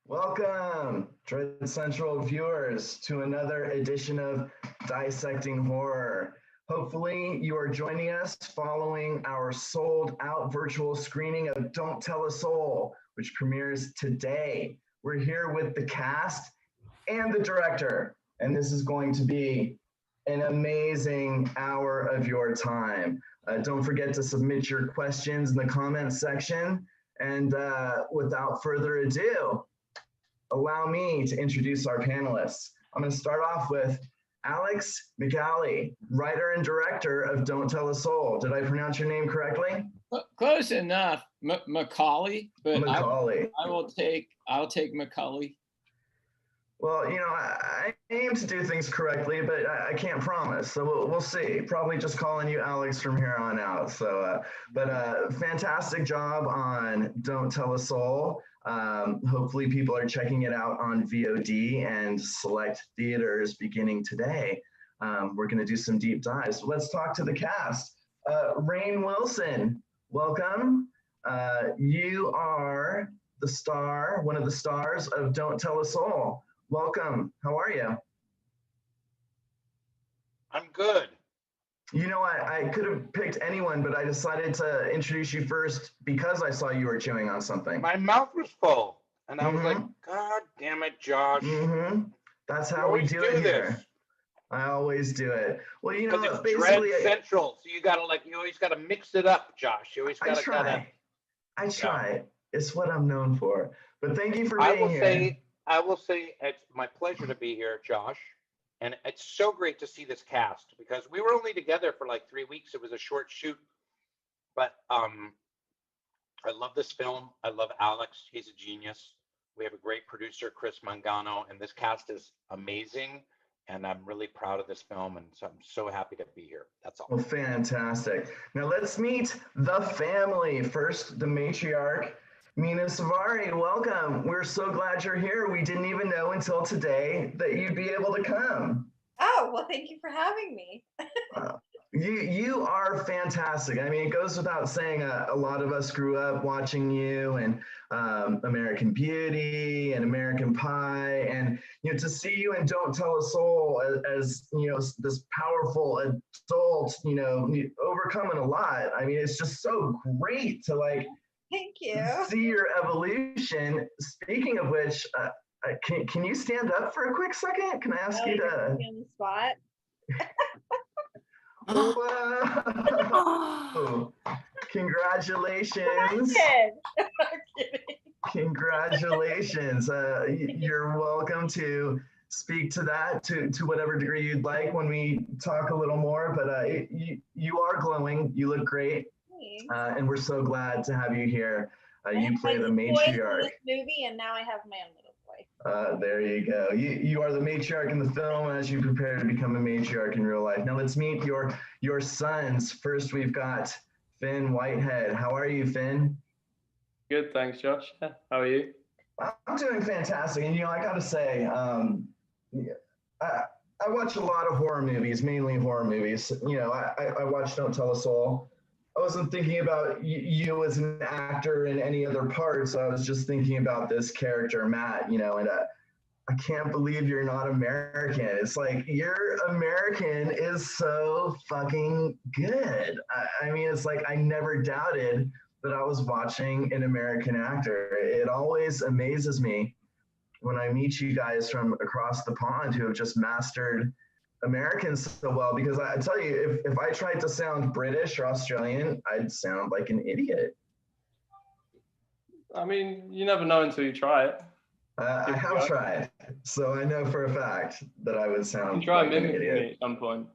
Welcome, Dread Central viewers, to another edition of Dissecting Horror. Hopefully, you are joining us following our sold-out virtual screening of Don't Tell a Soul, which premieres today. We're here with the cast and the director, and this is going to be an amazing hour of your time. Don't forget to submit your questions in the comments section. And without further ado, allow me to introduce our panelists. I'm going to start off with Alex McAulay, writer and director of Don't Tell a Soul. Did I pronounce your name correctly? Close enough, McAulay. But McAulay. I'll take McAulay. Well, you know, I aim to do things correctly, but I can't promise. So we'll see. Probably just calling you Alex from here on out. So, fantastic job on Don't Tell a Soul. Hopefully people are checking it out on VOD and select theaters beginning today. We're going to do some deep dives. Let's talk to the cast. Rainn Wilson, welcome. You are the star, one of the stars of Don't Tell a Soul. Welcome. How are you? I'm good. You know, I could have picked anyone, but I decided to introduce you first because I saw you were chewing on something. My mouth was full, and I was like, God damn it, Josh. That's how we do it here. I always do it. Well, you know, it's basically Dread Central, so you always gotta mix it up, Josh. You always gotta. I try. It's what I'm known for. But thank you for being here. I will say it's my pleasure to be here, Josh. And it's so great to see this cast because we were only together for like 3 weeks. It was a short shoot. But I love this film. I love Alex. He's a genius. We have a great producer, Chris Mangano, and this cast is amazing. And I'm really proud of this film. And so I'm so happy to be here. That's all. Well, fantastic. Now let's meet the family. First, the matriarch. Mina Savari, welcome. We're so glad you're here. We didn't even know until today that you'd be able to come. Oh, well, thank you for having me. You are fantastic. I mean, it goes without saying, a lot of us grew up watching you and American Beauty and American Pie. And, you know, to see you in Don't Tell a Soul as you know, this powerful adult, you know, overcoming a lot. I mean, it's just so great to like, thank you. See your evolution. Speaking of which, can you stand up for a quick second? Can I ask you to? On the spot. Whoa. Congratulations. I'm kidding. Congratulations. You're welcome to speak to that to whatever degree you'd like when we talk a little more. But you are glowing. You look great. And we're so glad to have you here. You play the matriarch. This movie, and now I have my own little boy. There you go. You are the matriarch in the film as you prepare to become a matriarch in real life. Now let's meet your sons. First, we've got Fionn Whitehead. How are you, Finn? Good, thanks, Josh. How are you? I'm doing fantastic. And you know, I gotta say, I watch a lot of horror movies, mainly horror movies. You know, I watch Don't Tell a Soul. I wasn't thinking about you as an actor in any other parts. I was just thinking about this character, Matt, you know, and I can't believe you're not American. It's like, your American is so fucking good. I mean, it's like, I never doubted that I was watching an American actor. It always amazes me when I meet you guys from across the pond who have just mastered Americans so well, because I tell you, if I tried to sound British or Australian, I'd sound like an idiot. I mean, you never know until you try it. I have tried, so I know for a fact that I would sound you can try like an mimicking idiot. me at some point.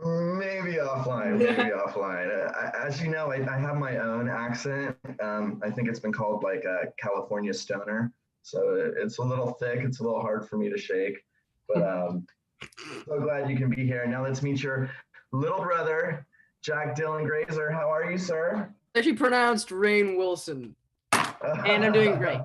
Maybe offline, maybe offline. As you know, I have my own accent. I think it's been called like a California stoner. So it's a little thick. It's a little hard for me to shake, but so glad you can be here. Now let's meet your little brother, Jack Dylan Grazer. How are you, sir? Actually pronounced Rainn Wilson, and I'm doing great.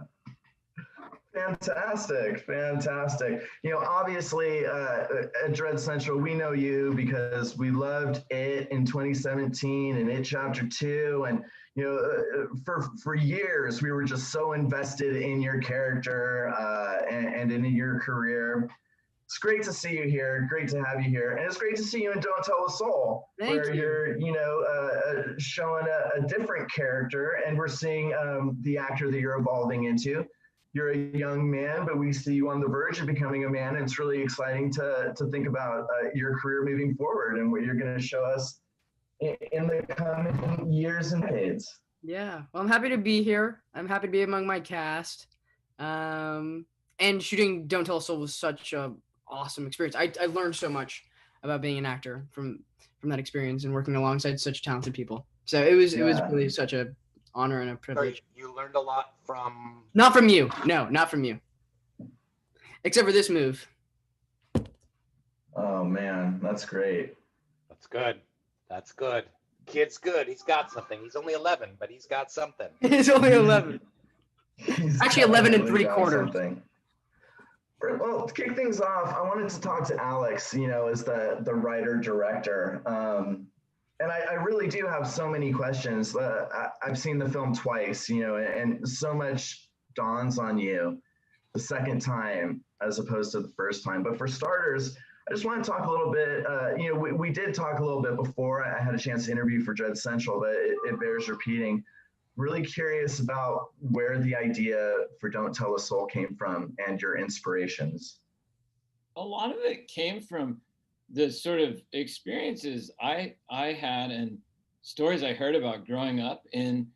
Fantastic, fantastic. You know, obviously at Dread Central, we know you because we loved It in 2017 and It Chapter 2. And, you know, for years, we were just so invested in your character and in your career. It's great to see you here. Great to have you here. And it's great to see you in Don't Tell a Soul, where you're, you know, showing a different character, and we're seeing the actor that you're evolving into. You're a young man, but we see you on the verge of becoming a man. And it's really exciting to think about your career moving forward and what you're going to show us in the coming years and decades. Yeah, well, I'm happy to be here. I'm happy to be among my cast. And shooting Don't Tell a Soul was such a awesome experience. I learned so much about being an actor from that experience and working alongside such talented people. So it was really such a honor and a privilege. You learned a lot from. Not from you. No, not from you. Except for this move. Oh man, that's great. That's good. That's good. Kid's good. He's got something. He's only 11, but he's got something. He's only 11. Actually 11 and 3/4. Something. Well, to kick things off, I wanted to talk to Alex, you know, as the writer-director. And I really do have so many questions. I've seen the film twice, you know, and so much dawns on you the second time as opposed to the first time. But for starters, I just want to talk a little bit, you know, we did talk a little bit before I had a chance to interview for Dread Central, but it bears repeating. Really curious about where the idea for Don't Tell a Soul came from and your inspirations. A lot of it came from the sort of experiences I had and stories I heard about growing up in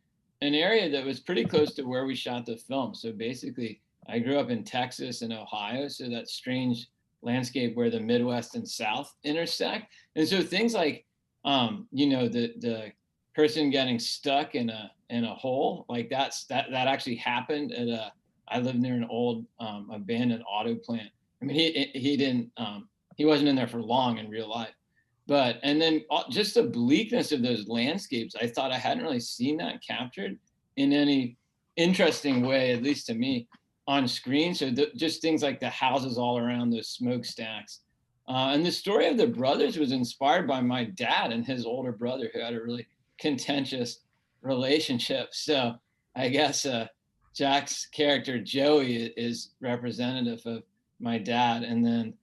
an area that was pretty close to where we shot the film. So basically, I grew up in Texas and Ohio, so that strange landscape where the Midwest and South intersect. And so things like, you know, the person getting stuck in a hole, like that actually happened at I lived near an old abandoned auto plant. I mean, he didn't he wasn't in there for long in real life, but and then just the bleakness of those landscapes, I thought I hadn't really seen that captured in any interesting way, at least to me, on screen. So just things like the houses all around those smokestacks. And the story of the brothers was inspired by my dad and his older brother, who had a really contentious relationship. So I guess Jack's character Joey is representative of my dad, and then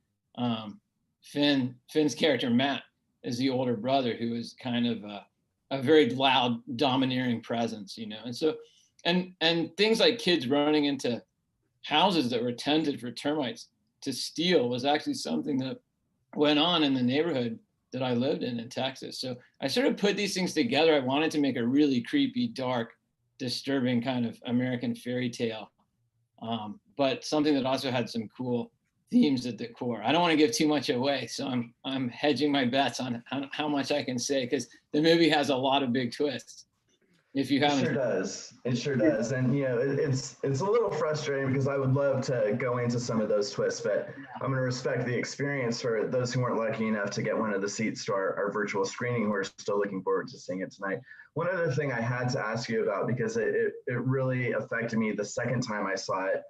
Finn's character Matt is the older brother, who is kind of a very loud, domineering presence, you know. And so and things like kids running into houses that were tended for termites to steal was actually something that went on in the neighborhood that I lived in Texas. So I sort of put these things together. I wanted to make a really creepy, dark, disturbing kind of American fairy tale, but something that also had some cool themes at the core. I don't want to give too much away, so I'm hedging my bets on how much I can say, because the movie has a lot of big twists. If you haven't, it sure does, and you know, it's a little frustrating because I would love to go into some of those twists, but I'm going to respect the experience for those who weren't lucky enough to get one of the seats to our virtual screening. We're still looking forward to seeing it tonight. One other thing I had to ask you about, because it really affected me the second time I saw it.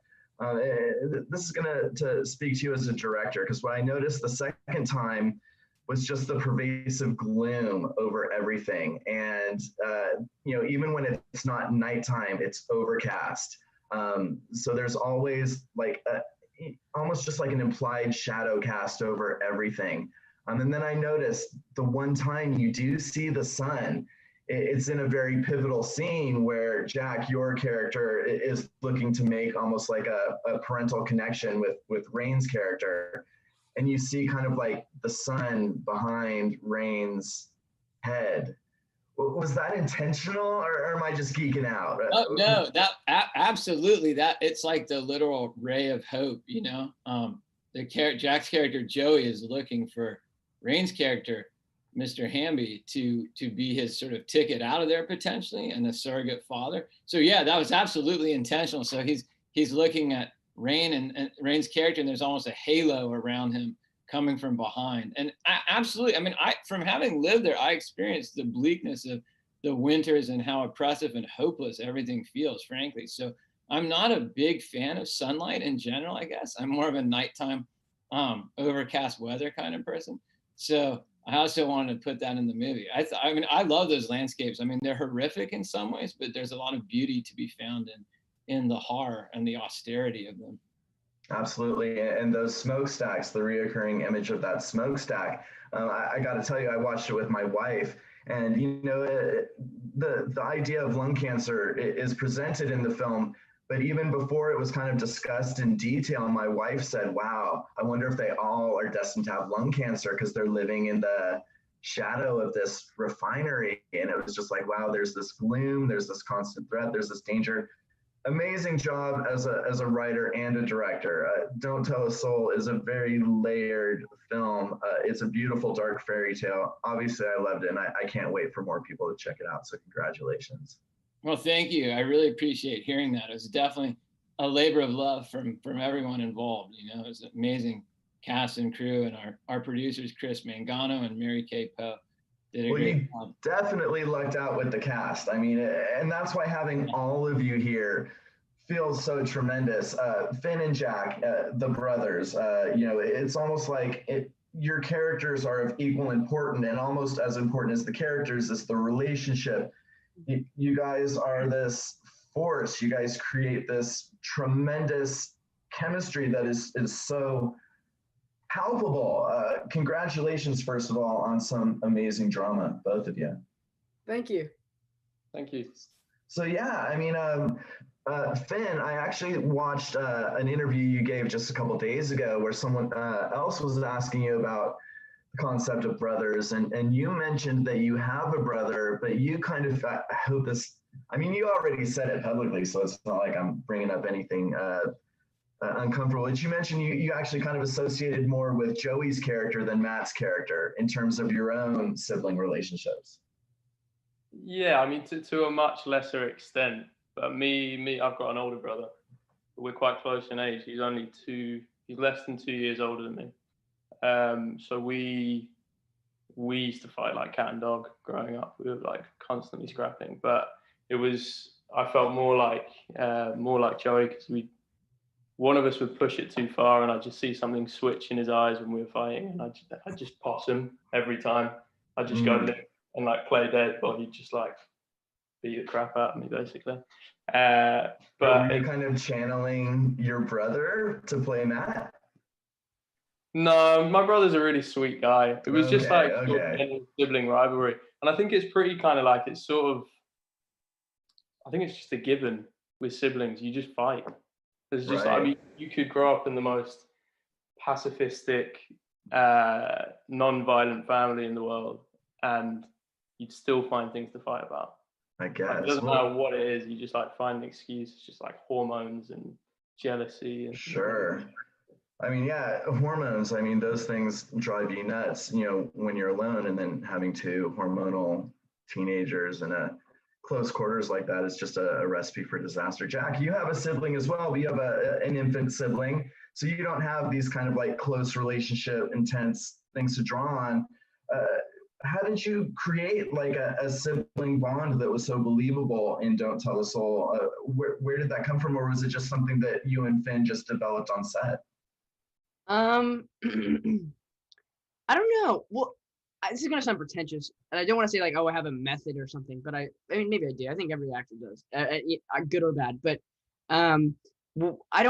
This is going to speak to you as a director, because what I noticed the second time was just the pervasive gloom over everything. And, you know, even when it's not nighttime, it's overcast. So there's always like almost just like an implied shadow cast over everything. And then I noticed the one time you do see the sun, it's in a very pivotal scene where Jack, your character, is looking to make almost like a parental connection with Rainn's character. And you see kind of like the sun behind Rainn's head. Was that intentional, or am I just geeking out? Oh, no, that absolutely. That it's like the literal ray of hope, you know. Jack's character Joey is looking for Rainn's character, Mr. Hamby, to be his sort of ticket out of there potentially, and a surrogate father. So yeah, that was absolutely intentional. So he's looking at Rainn and Rainn's character, and there's almost a halo around him coming from behind. And absolutely, I mean, from having lived there, I experienced the bleakness of the winters and how oppressive and hopeless everything feels, frankly. So I'm not a big fan of sunlight in general, I guess. I'm more of a nighttime, overcast weather kind of person. So I also wanted to put that in the movie. I mean, I love those landscapes. I mean, they're horrific in some ways, but there's a lot of beauty to be found in the horror and the austerity of them. Absolutely. And those smokestacks, the reoccurring image of that smokestack, I got to tell you, I watched it with my wife, and the idea of lung cancer is presented in the film, but even before it was kind of discussed in detail, my wife said, wow, I wonder if they all are destined to have lung cancer because they're living in the shadow of this refinery. And it was just like, wow, there's this gloom, there's this constant threat, there's this danger. Amazing job as a writer and a director. Don't Tell a Soul is a very layered film. It's a beautiful dark fairy tale. Obviously, I loved it, and I can't wait for more people to check it out. So congratulations. Well, thank you. I really appreciate hearing that. It was definitely a labor of love from everyone involved. You know, it was an amazing cast and crew, and our producers, Chris Mangano and Mary Kay Poe, did a great job. Definitely lucked out with the cast. I mean, and that's why having all of you here feels so tremendous. Finn and Jack, the brothers, it's almost like your characters are of equal importance, and almost as important as the characters is the relationship. You guys are this force. You guys create this tremendous chemistry that is so palpable. Congratulations, first of all, on some amazing drama, both of you. Thank you. Thank you. So yeah, I mean, Finn, I actually watched an interview you gave just a couple days ago where someone else was asking you about the concept of brothers, and you mentioned that you have a brother, but you kind of, I hope this, I mean, you already said it publicly, so it's not like I'm bringing up anything uncomfortable. But you mentioned you actually kind of associated more with Joey's character than Matt's character in terms of your own sibling relationships. Yeah, I mean, to a much lesser extent. But me, I've got an older brother. We're quite close in age. He's less than 2 years older than me. So we used to fight like cat and dog growing up. We were like constantly scrapping. But I felt more like Joey, because one of us would push it too far, and I'd just see something switch in his eyes when we were fighting, and I'd just poss him every time. I'd just go limp and like play dead, while he'd just like beat the crap out of me, basically. But were you kind of channeling your brother to play Matt? No, my brother's a really sweet guy. It was just like sort of sibling rivalry, and I think it's pretty kind of like it's sort of. I think it's just a given with siblings. You just fight. There's just, I mean, you could grow up in the most pacifistic, non-violent family in the world, and you'd still find things to fight about. I guess. Like, it doesn't matter what it is, you just like find an excuse. It's just like hormones and jealousy. And sure. I mean, yeah, hormones. I mean, those things drive you nuts, when you're alone, and then having two hormonal teenagers in a close quarters like that is just a recipe for disaster. Jack, you have a sibling as well. You have an infant sibling, so you don't have these kind of like close relationship, intense things to draw on. How did you create like a sibling bond that was so believable in Don't Tell a Soul? Where did that come from, or was it just something that you and Finn just developed on set? I don't know. Well, this is gonna sound pretentious, and I don't want to say like, oh, I have a method or something, but I mean, maybe I do. I think every actor does, good or bad. But well, I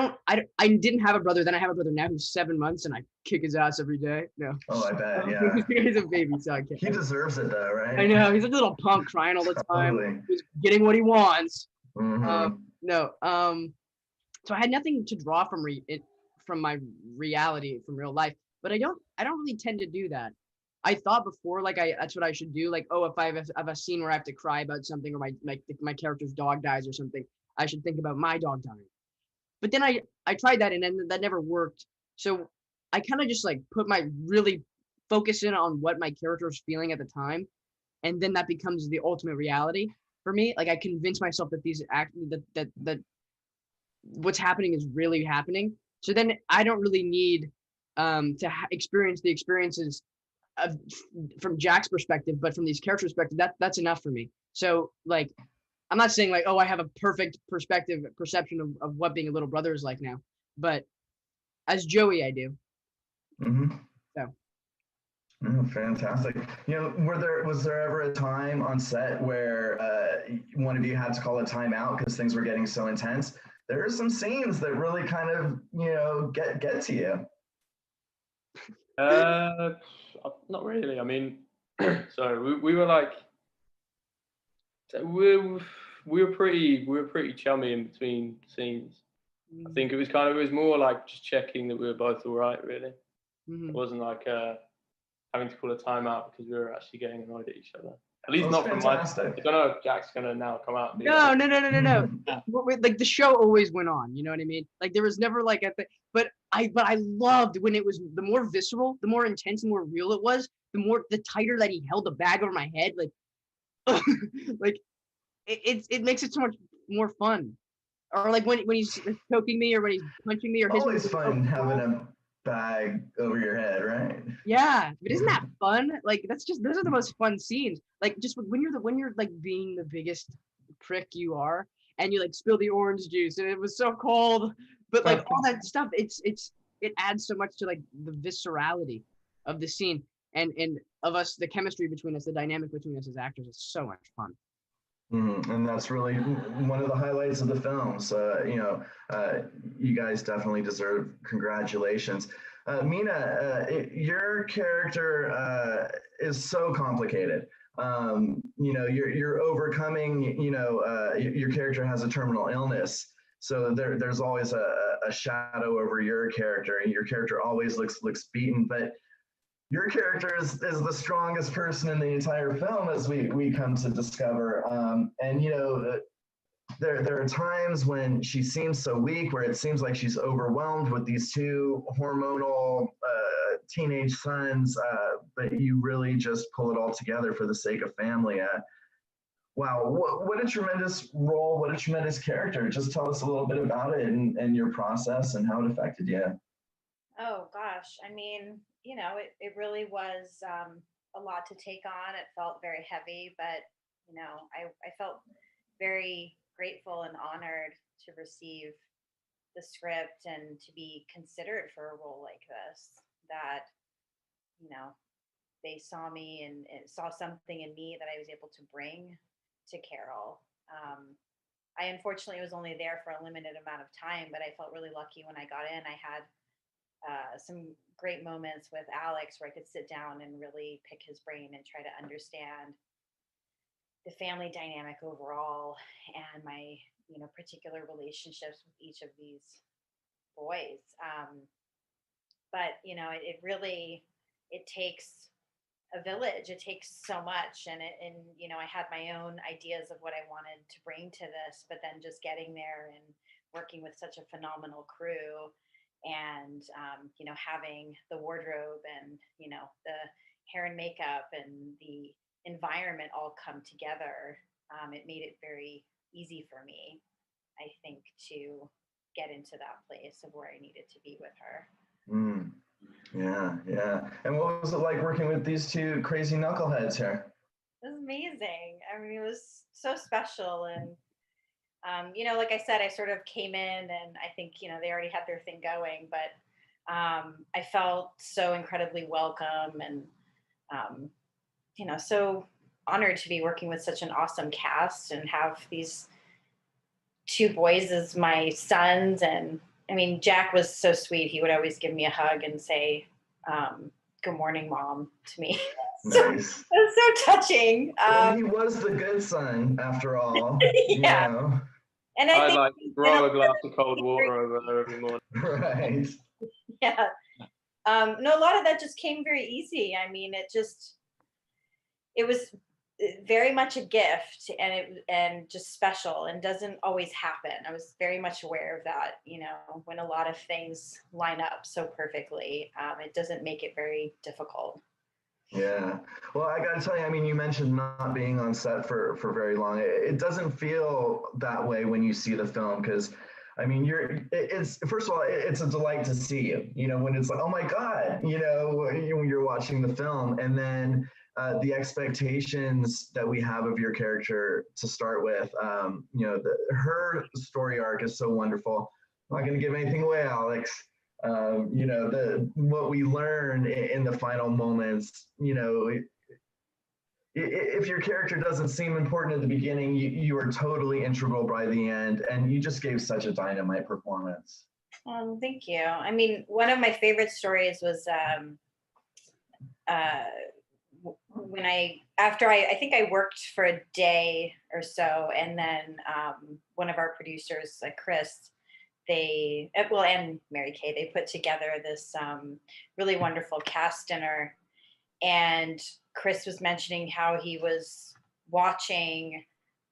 didn't have a brother. Then I have a brother now who's 7 months, and I kick his ass every day. No. Oh, I bet. Yeah. He's a baby, so I can't. He deserves it though, right? I know, he's a little punk crying all the time. Totally. He's getting what he wants. Mm-hmm. So I had nothing to draw from my reality, from real life. But I don't really tend to do that. I thought before, like, that's what I should do. Like, oh, if I have a scene where I have to cry about something, or my character's dog dies or something, I should think about my dog dying. But then I tried that, and then that never worked. So I kind of just like really focus in on what my character is feeling at the time, and then that becomes the ultimate reality for me. Like, I convince myself that that what's happening is really happening. So then I don't really need to experience the experiences from Jack's perspective, but from these characters' perspective, that's enough for me. So like, I'm not saying like, oh, I have a perfect perception of what being a little brother is like now, but as Joey, I do. Mm-hmm. So. Oh, fantastic. Was there ever a time on set where one of you had to call a timeout because things were getting so intense? There are some scenes that really kind of, get to you. Not really. I mean, sorry, we were like, we were pretty chummy in between scenes. I think it was more like just checking that we were both all right, really. It wasn't like having to call a timeout because we were actually getting annoyed at each other. At least not from my side. I don't know if Jack's gonna now come out. No. Like the show always went on. You know what I mean? Like there was never like but I loved when it was the more visceral, the more intense, and more real it was. The tighter that he held the bag over my head, like, like it makes it so much more fun. Or like when he's choking me, or when he's punching me, or hitting me. Always fun having a bag over your head, right? Yeah, but isn't that fun? Like those are the most fun scenes. Like just when you're like being the biggest prick you are, and you like spill the orange juice, and it was so cold. But like all that stuff, it adds so much to like the viscerality of the scene, and of us, the chemistry between us, the dynamic between us as actors is so much fun. And that's really one of the highlights of the film. So, you guys definitely deserve congratulations. Mina, your character is so complicated. You're overcoming, your character has a terminal illness. So there's always a shadow over your character, and your character always looks beaten. But your character is the strongest person in the entire film, as we come to discover. There are times when she seems so weak, where it seems like she's overwhelmed with these two hormonal teenage sons, but you really just pull it all together for the sake of family. Wow, what a tremendous role, what a tremendous character. Just tell us a little bit about it and your process and how it affected you. Oh gosh, I mean, it really was a lot to take on. It felt very heavy, but I felt very grateful and honored to receive the script and to be considered for a role like this. That they saw me and saw something in me that I was able to bring to Carol. I unfortunately was only there for a limited amount of time, but I felt really lucky when I got in. I had some great moments with Alex where I could sit down and really pick his brain and try to understand the family dynamic overall and my particular relationships with each of these boys. But it takes a village. It takes so much, and I had my own ideas of what I wanted to bring to this, but then just getting there and working with such a phenomenal crew, and having the wardrobe and the hair and makeup and the environment all come together, it made it very easy for me, I think, to get into that place of where I needed to be with her. Yeah. And what was it like working with these two crazy knuckleheads here? It was amazing. I mean, it was so special. And like I said, I sort of came in and I think, they already had their thing going, but I felt so incredibly welcome and, so honored to be working with such an awesome cast and have these two boys as my sons. And I mean, Jack was so sweet. He would always give me a hug and say, good morning, Mom, to me. Nice. It's so touching. He was the good son, after all. Yeah. And I think, like throw a glass of cold water over her every morning. Right. Yeah. No, a lot of that just came very easy. I mean, it was very much a gift, and just special, and doesn't always happen. I was very much aware of that, when a lot of things line up so perfectly, it doesn't make it very difficult. Yeah. Well, I got to tell you, I mean, you mentioned not being on set for very long. It doesn't feel that way when you see the film, because I mean, it's first of all, it's a delight to see you, when it's like, oh my God, when you're watching the film, and then the expectations that we have of your character to start with. Her story arc is so wonderful. I'm not going to give anything away, Alex. What we learn in the final moments, if your character doesn't seem important at the beginning, you are totally integral by the end, and you just gave such a dynamite performance. Thank you. I mean, one of my favorite stories was when I think I worked for a day or so, and then one of our producers, like Chris, and Mary Kay, they put together this really wonderful cast dinner, and Chris was mentioning how he was watching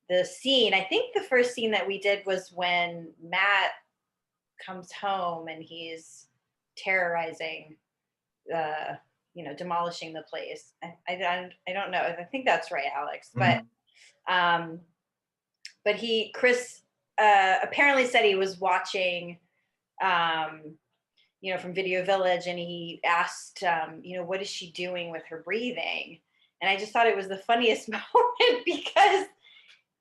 the scene. I think the first scene that we did was when Matt comes home and he's terrorizing demolishing the place. I don't know. I think that's right, Alex. Mm-hmm. But Chris apparently said he was watching, from Video Village, and he asked, what is she doing with her breathing? And I just thought it was the funniest moment because,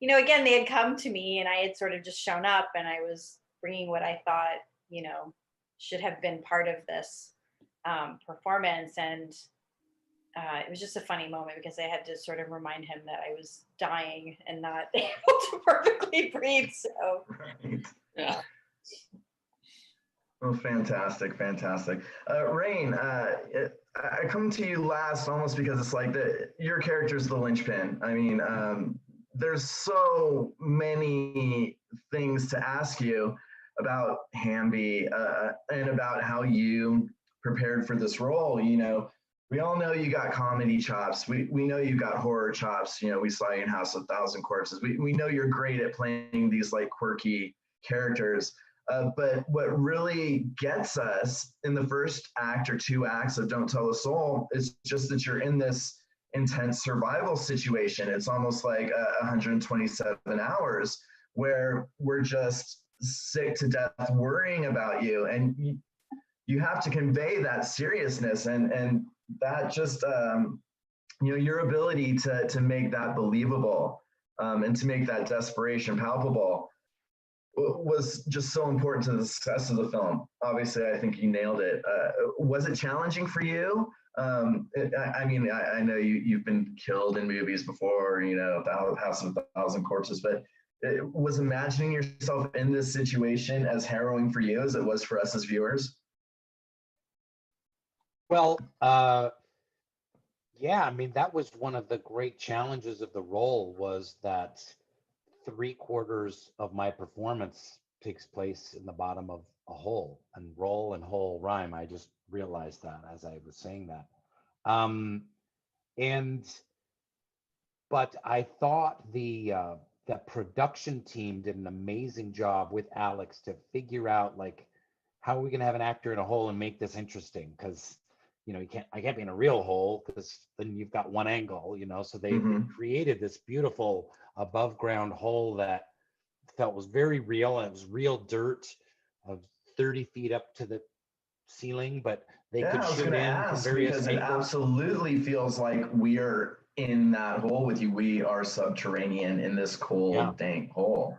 again, they had come to me and I had sort of just shown up and I was bringing what I thought, should have been part of this performance. And it was just a funny moment because I had to sort of remind him that I was dying and not able to perfectly breathe. So, Right. Yeah. Oh, fantastic. Rainn, I come to you last almost because it's like your character's the linchpin. I mean, there's so many things to ask you about Hamby and about how you prepared for this role. We all know you got comedy chops. We know you got horror chops. We saw you in House of 1,000 Corpses. We know you're great at playing these like quirky characters. But what really gets us in the first act or 2 acts of Don't Tell a Soul is just that you're in this intense survival situation. It's almost like 127 hours where we're just sick to death worrying about you. And you have to convey that seriousness and that just, your ability to make that believable and to make that desperation palpable was just so important to the success of the film. Obviously, I think you nailed it. Was it challenging for you? I know you've been killed in movies before, House of 1,000 Corpses, but was imagining yourself in this situation as harrowing for you as it was for us as viewers? Well, yeah, I mean, that was one of the great challenges of the role, was that 3/4 of my performance takes place in the bottom of a hole, and roll and hole rhyme. I just realized that as I was saying that. But I thought the production team did an amazing job with Alex to figure out, like, how are we going to have an actor in a hole and make this interesting? Because I can't be in a real hole because then you've got one angle, so they created this beautiful above ground hole that felt was very real, and it was real dirt of 30 feet up to the ceiling, but they could shoot in from various because angles. It absolutely feels like we're in that hole with you. We are subterranean in this cold, dank hole.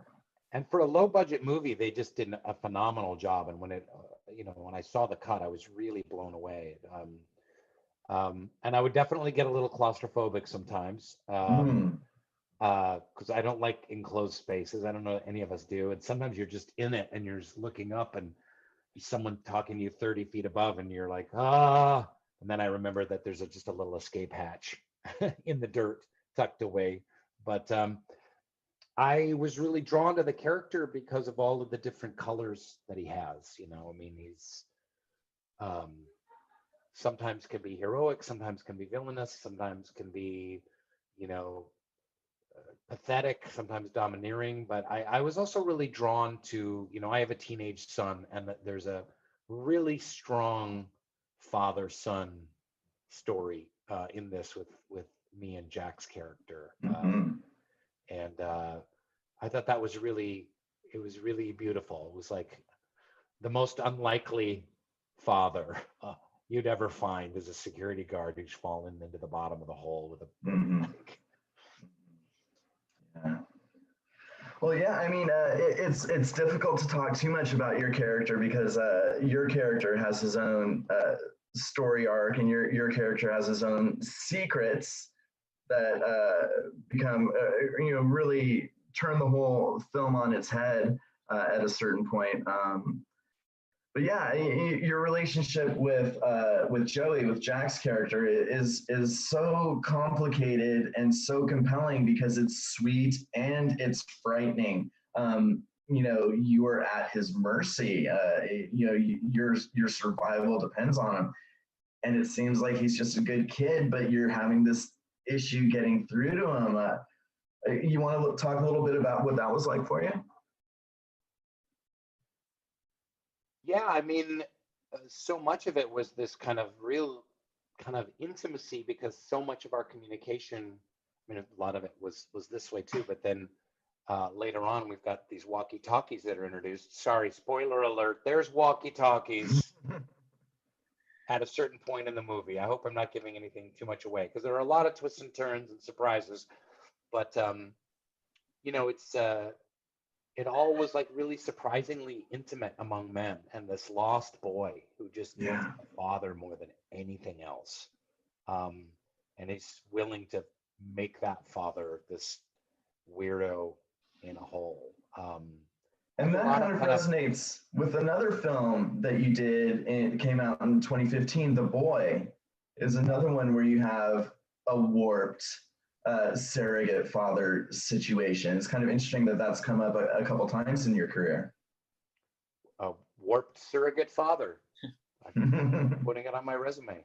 And for a low budget movie, they just did a phenomenal job. And when when I saw the cut, I was really blown away. And I would definitely get a little claustrophobic sometimes because I don't like enclosed spaces. I don't know if any of us do. And sometimes you're just in it and you're just looking up and someone talking to you 30 feet above and you're like, ah. And then I remember that there's just a little escape hatch in the dirt tucked away. But I was really drawn to the character because of all of the different colors that he has. He's sometimes can be heroic, sometimes can be villainous, sometimes can be, pathetic, sometimes domineering. But I was also really drawn to, I have a teenage son, and there's a really strong father-son story in this with me and Jack's character. And I thought that was really beautiful. It was like the most unlikely father you'd ever find as a security guard who's fallen into the bottom of the hole with a. Mhm. Yeah. Well, yeah, I mean, it's difficult to talk too much about your character because your character has his own story arc, and your character has his own secrets that become, really turn the whole film on its head at a certain point. But yeah, your relationship with Joey, with Jack's character, is so complicated and so compelling because it's sweet and it's frightening. You are at his mercy. Your survival depends on him, and it seems like he's just a good kid, but you're having this issue getting through to him. You want to talk a little bit about what that was like for you? Yeah, I mean, so much of it was this kind of real kind of intimacy because so much of our communication, I mean, a lot of it was this way too, but then later on we've got these walkie-talkies that are introduced. Sorry, spoiler alert, there's walkie-talkies at a certain point in the movie. I hope I'm not giving anything too much away because there are a lot of twists and turns and surprises, but it all was like really surprisingly intimate among men, and this lost boy who just needs a father more than anything else, and he's willing to make that father this weirdo in a hole. And that kind of resonates with another film that you did. It came out in 2015. The Boy is another one where you have a warped surrogate father situation. It's kind of interesting that that's come up a couple times in your career. A warped surrogate father. I'm putting it on my resume.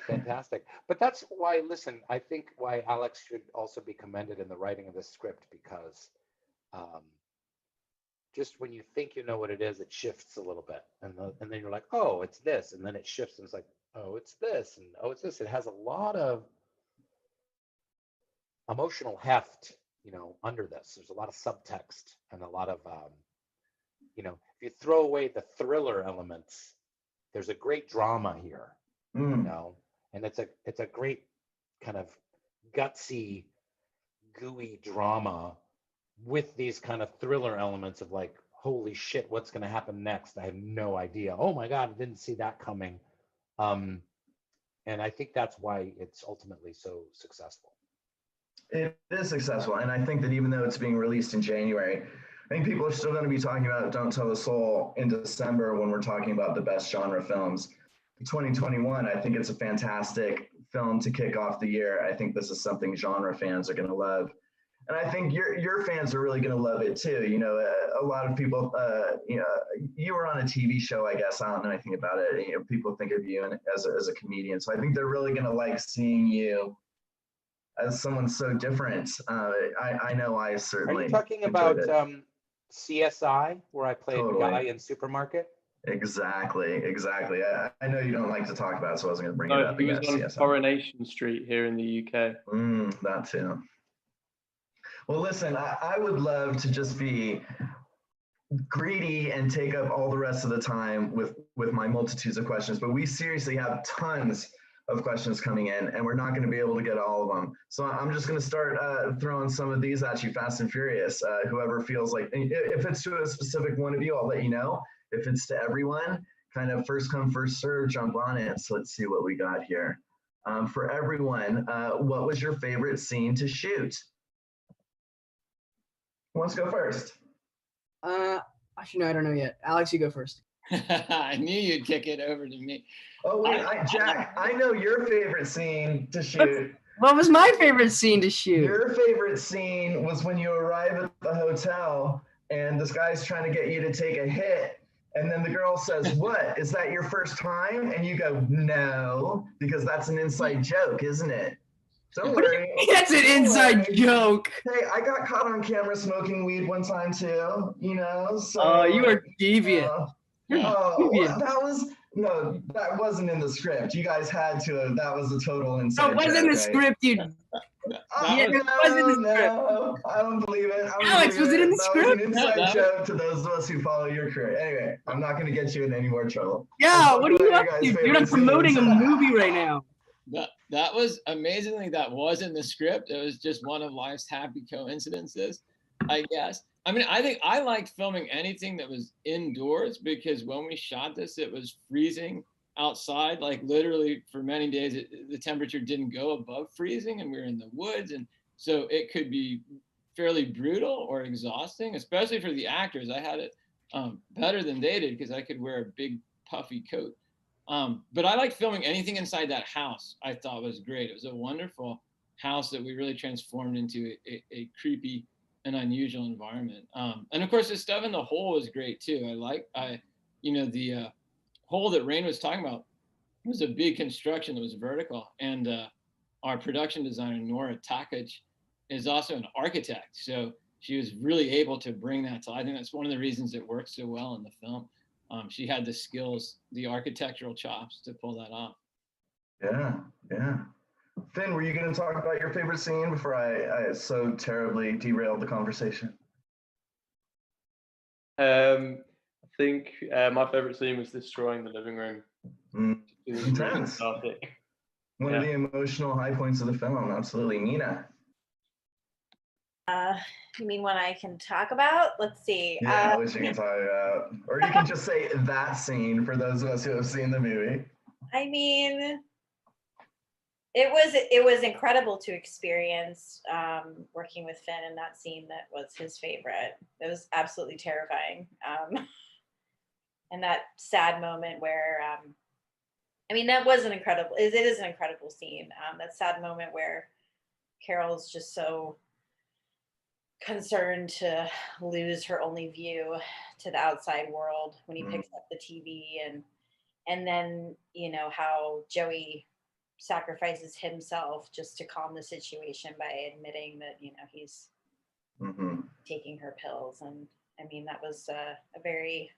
Fantastic. But that's why, listen, I think why Alex should also be commended in the writing of this script, because just when you think you know what it is, it shifts a little bit. And then you're like, oh, it's this. And then it shifts and it's like, oh, it's this. And oh, it's this. It has a lot of emotional heft, under this. There's a lot of subtext and a lot of, if you throw away the thriller elements, there's a great drama here, and it's a great kind of gutsy, gooey drama with these kind of thriller elements of like, holy shit, what's going to happen next? I have no idea. Oh my God, I didn't see that coming. And I think that's why it's ultimately so successful. It is successful, and I think that even though it's being released in January, I think people are still going to be talking about Don't Tell the Soul in December when we're talking about the best genre films. 2021, I think it's a fantastic film to kick off the year. I think this is something genre fans are going to love. And I think your fans are really going to love it too. A lot of people, you were on a TV show, I guess. I don't know anything about it. People think of you as a comedian. So I think they're really going to like seeing you as someone so different. I know I certainly. Are you talking about CSI, where I played a guy in Supermarket? Exactly. I know you don't like to talk about it, so I wasn't going to bring it up. He was on CSI. Coronation Street here in the UK. That too. Well, listen, I would love to just be greedy and take up all the rest of the time with my multitudes of questions, but we seriously have tons of questions coming in, and we're not going to be able to get all of them. So I'm just going to start throwing some of these at you fast and furious. Whoever feels like, if it's to a specific one of you, I'll let you know. If it's to everyone, kind of first come, first serve, jump on it. So let's see what we got here. For everyone, what was your favorite scene to shoot? Who wants to go first? Actually, no, I don't know yet. Alex, you go first. I knew you'd kick it over to me. Oh, wait, Jack, I know your favorite scene to shoot. What was my favorite scene to shoot? Your favorite scene was when you arrive at the hotel and this guy's trying to get you to take a hit. And then the girl says, what, is that your first time? And you go, no, because that's an inside joke, isn't it? Don't worry. That's an inside joke. Hey, I got caught on camera smoking weed one time too, so. Oh, you are deviant. That wasn't in the script. You guys had to. That was a total inside. That wasn't joke, the script, you Yeah, was, it was in the script. No, I don't believe it. I don't Alex, believe was it in the That was script? an inside that was- joke to those of us who follow your career. Anyway, I'm not going to get you in any more trouble. Yeah, Let's talk what are you about up your to? guys' You're not favorite promoting a scenes. movie right now. that was amazingly, that was in the script. It was just one of life's happy coincidences, I guess. I mean, I think I liked filming anything that was indoors, because when we shot this, it was freezing outside, like literally for many days, the temperature didn't go above freezing, and we were in the woods. And so it could be fairly brutal or exhausting, especially for the actors. I had it better than they did because I could wear a big puffy coat. But I like filming anything inside that house. I thought was great. It was a wonderful house that we really transformed into a creepy and unusual environment. And of course, the stuff in the hole was great too. The hole that Rainn was talking about was a big construction that was vertical, and our production designer Nora Takach is also an architect, so she was really able to bring that to life. I think that's one of the reasons it worked so well in the film. She had the skills, the architectural chops to pull that off. Yeah. Finn, were you going to talk about your favorite scene before I so terribly derailed the conversation? I think my favorite scene was destroying the living room. It was really Intense. cathartic. One of the emotional high points of the film, absolutely. Nina. You mean one I can talk about? Let's see. Yeah, which you can talk about. Or you can just say that scene for those of us who have seen the movie. I mean, it was incredible to experience working with Finn in that scene. That was his favorite. It was absolutely terrifying. And that sad moment where, I mean, that was an incredible, it is an incredible scene. That sad moment where Carol's just so concerned to lose her only view to the outside world when he picks up the TV, and then, you know, how Joey sacrifices himself just to calm the situation by admitting that, you know, he's taking her pills. And I mean, that was a very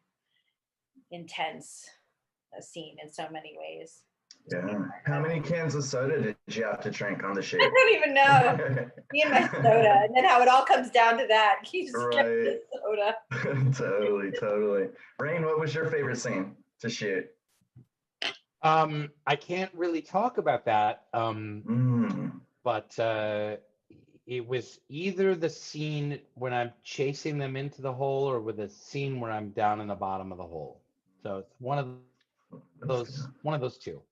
intense scene in so many ways. Yeah. How many cans of soda did you have to drink on the shoot? I don't even know. Me and my soda, and then how it all comes down to that. You just get Right. the soda. Totally. Rainn, what was your favorite scene to shoot? I can't really talk about that, but it was either the scene when I'm chasing them into the hole, or with a scene where I'm down in the bottom of the hole. So it's one of those two.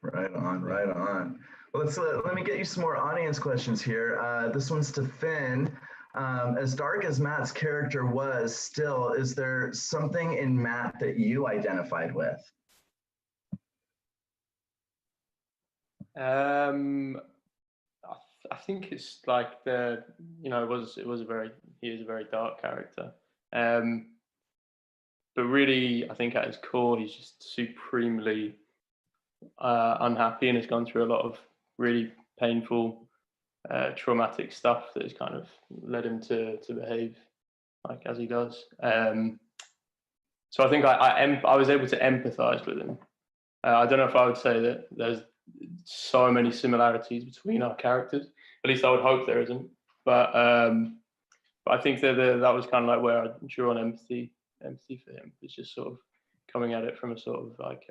Right on. Well, let me get you some more audience questions here. This one's to Finn. As dark as Matt's character was, still, is there something in Matt that you identified with? I think it's like he is a very dark character. But really, I think at his core, he's just supremely unhappy, and has gone through a lot of really painful, traumatic stuff that has kind of led him to behave like as he does. So I think I was able to empathize with him. I don't know if I would say that there's so many similarities between our characters. At least I would hope there isn't. But I think that was kind of like where I drew on empathy for him. It's just sort of coming at it from a sort of like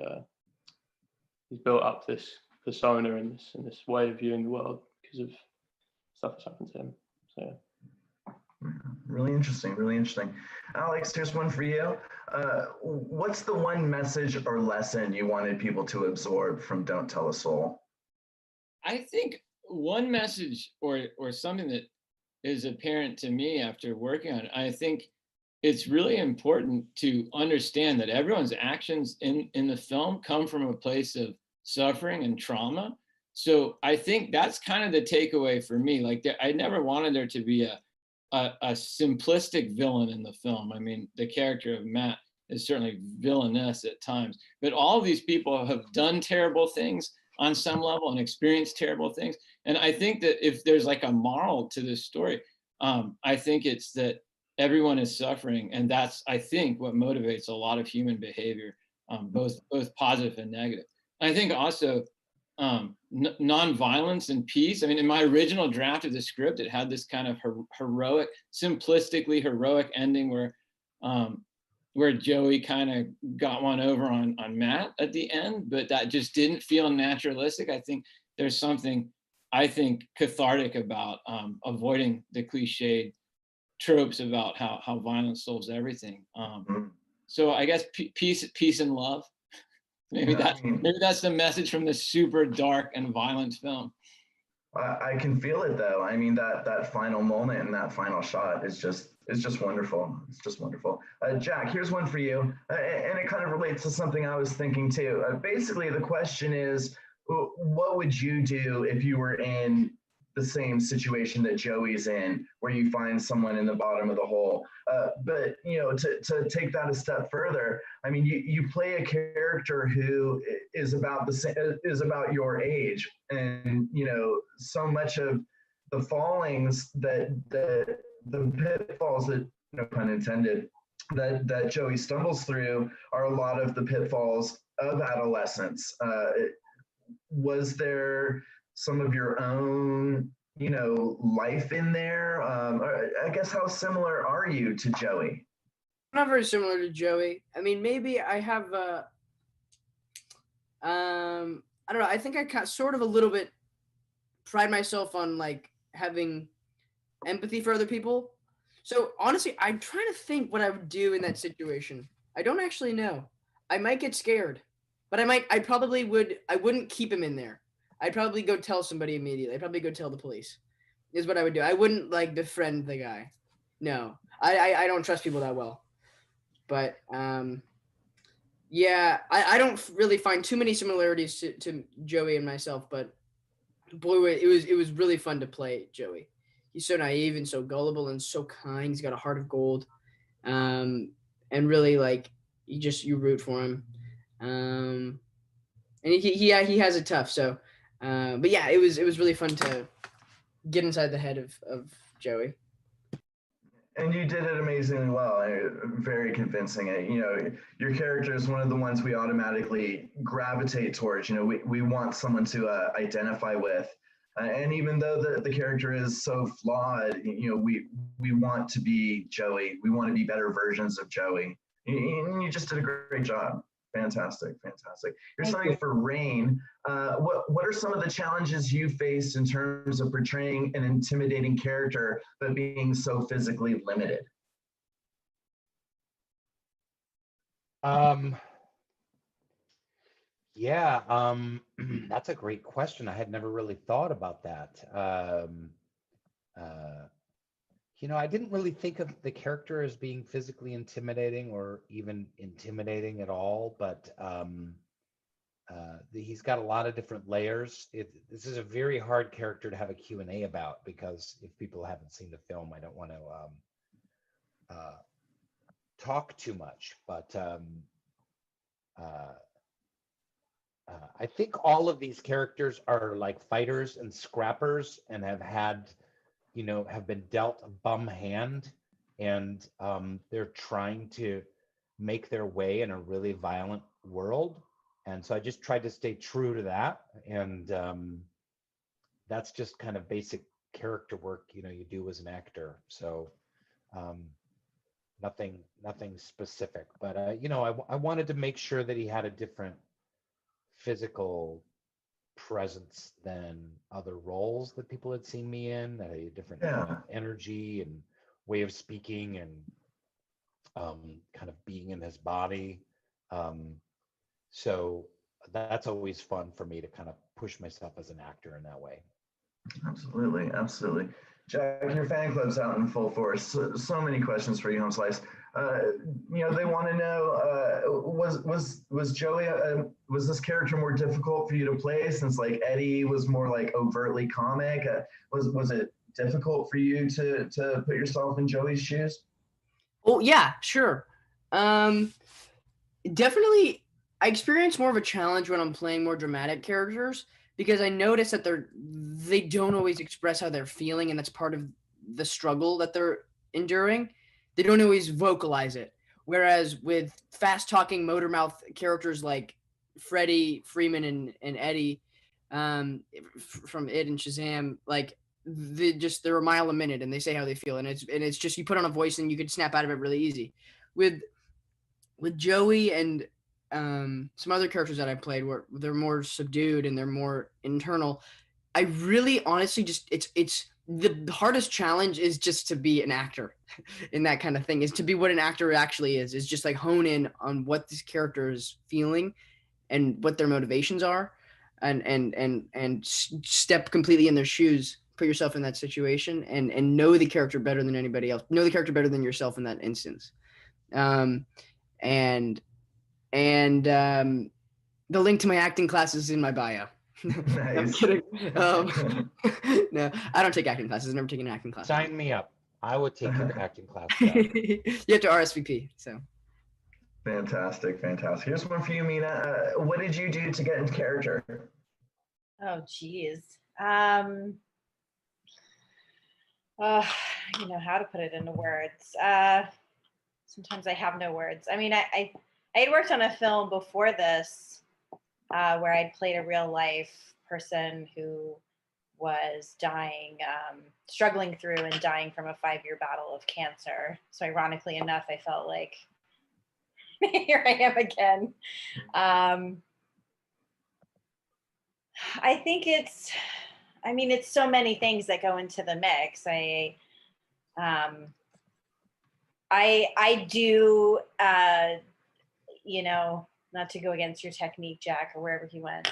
he's built up this persona in this way of viewing the world because of stuff that's happened to him. So yeah. Really interesting. Alex, here's one for you. What's the one message or lesson you wanted people to absorb from Don't Tell a Soul? I think one message or something that is apparent to me after working on it, I think it's really important to understand that everyone's actions in the film come from a place of suffering and trauma. So I think that's kind of the takeaway for me. Like, I never wanted there to be a simplistic villain in the film. I mean, the character of Matt is certainly villainous at times, but all of these people have done terrible things on some level and experienced terrible things. And I think that if there's like a moral to this story, I think it's that everyone is suffering, and that's, I think, what motivates a lot of human behavior, both positive and negative. And I think also nonviolence and peace. I mean, in my original draft of the script, it had this kind of heroic, simplistically heroic ending where Joey kind of got one over on Matt at the end, but that just didn't feel naturalistic. I think there's something, cathartic about avoiding the cliched tropes about how violence solves everything. So I guess peace and love. Maybe that's the message from this super dark and violent film. I can feel it though. I mean, that final moment and that final shot is just wonderful. It's just wonderful. Jack, here's one for you, and it kind of relates to something I was thinking too. Basically, the question is, what would you do if you were in the same situation that Joey's in, where you find someone in the bottom of the hole? But to take that a step further, I mean, you play a character who is about your age, and so much of the fallings the pitfalls that, no pun intended, that Joey stumbles through are a lot of the pitfalls of adolescence. Was there some of your own, life in there? I guess, how similar are you to Joey? Not very similar to Joey. I mean, maybe I have I don't know. I think I sort of a little bit pride myself on like having empathy for other people. So honestly, I'm trying to think what I would do in that situation. I don't actually know. I might get scared, but I wouldn't keep him in there. I'd probably go tell somebody immediately. I'd probably go tell the police, is what I would do. I wouldn't like befriend the guy. No, I don't trust people that well. But yeah, I don't really find too many similarities to Joey and myself, but boy, it was really fun to play Joey. He's so naive and so gullible and so kind. He's got a heart of gold, and really like you root for him, and he has it tough. So, but yeah, it was really fun to get inside the head of Joey. And you did it amazingly well. Very convincing. Your character is one of the ones we automatically gravitate towards. We want someone to identify with. And even though the character is so flawed, we want to be Joey. We want to be better versions of Joey. And you just did a great job. Fantastic. Here's something for Rainn. What are some of the challenges you faced in terms of portraying an intimidating character, but being so physically limited? Yeah, that's a great question. I had never really thought about that. I didn't really think of the character as being physically intimidating or even intimidating at all, but he's got a lot of different layers. This is a very hard character to have a Q&A about, because if people haven't seen the film, I don't want to talk too much, but I think all of these characters are like fighters and scrappers and have been dealt a bum hand, and they're trying to make their way in a really violent world. And so I just tried to stay true to that. And that's just kind of basic character work, you do as an actor. So nothing specific, but I wanted to make sure that he had a different physical presence than other roles that people had seen me in, a different energy and way of speaking and kind of being in his body. So that's always fun for me to kind of push myself as an actor in that way. Absolutely. Jack, your fan club's out in full force. So many questions for you, Home Slice. They want to know, was Joey, was this character more difficult for you to play, since like Eddie was more like overtly comic? Was it difficult for you to put yourself in Joey's shoes? Oh yeah, sure. Definitely, I experience more of a challenge when I'm playing more dramatic characters, because I notice that they don't always express how they're feeling, and that's part of the struggle that they're enduring. They don't always vocalize it. Whereas with fast-talking motor mouth characters like Freddie, Freeman, and Eddie, from It and Shazam, like they're a mile a minute and they say how they feel, and it's just you put on a voice and you could snap out of it really easy. With Joey and some other characters that I played where they're more subdued and they're more internal. I really honestly just it's the hardest challenge is just to be an actor in that kind of thing, is to be what an actor actually is just like hone in on what this character is feeling and what their motivations are, and step completely in their shoes, put yourself in that situation, and know the character better than anybody else, know the character better than yourself in that instance. And the link to my acting class is in my bio. Nice. I'm kidding. No, I don't take acting classes. I've never taken an acting class. Sign me up. I would take your acting class. You have to RSVP. So. Fantastic. Here's one for you, Mina. What did you do to get into character? Oh, geez. You know how to put it into words. Sometimes I have no words. I mean, I had worked on a film before this where I'd played a real life person who was dying, struggling through and dying from a 5-year battle of cancer. So ironically enough, I felt like here I am again. I think it's so many things that go into the mix. I do, you know, not to go against your technique, Jack, or wherever he went.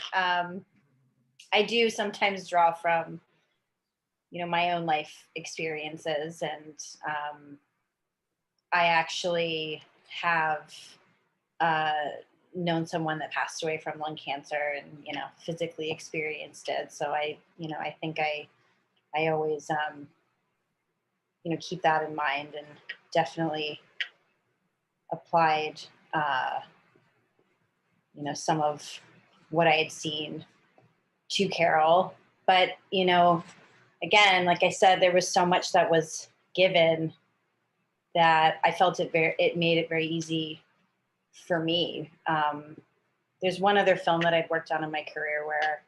I do sometimes draw from, you know, my own life experiences, and I actually have known someone that passed away from lung cancer and, you know, physically experienced it. So I think I always, you know, keep that in mind, and definitely applied, you know, some of what I had seen to Carol. But, you know, again, like I said, there was so much that was given that I felt it made it very easy for me. There's one other film that I'd worked on in my career where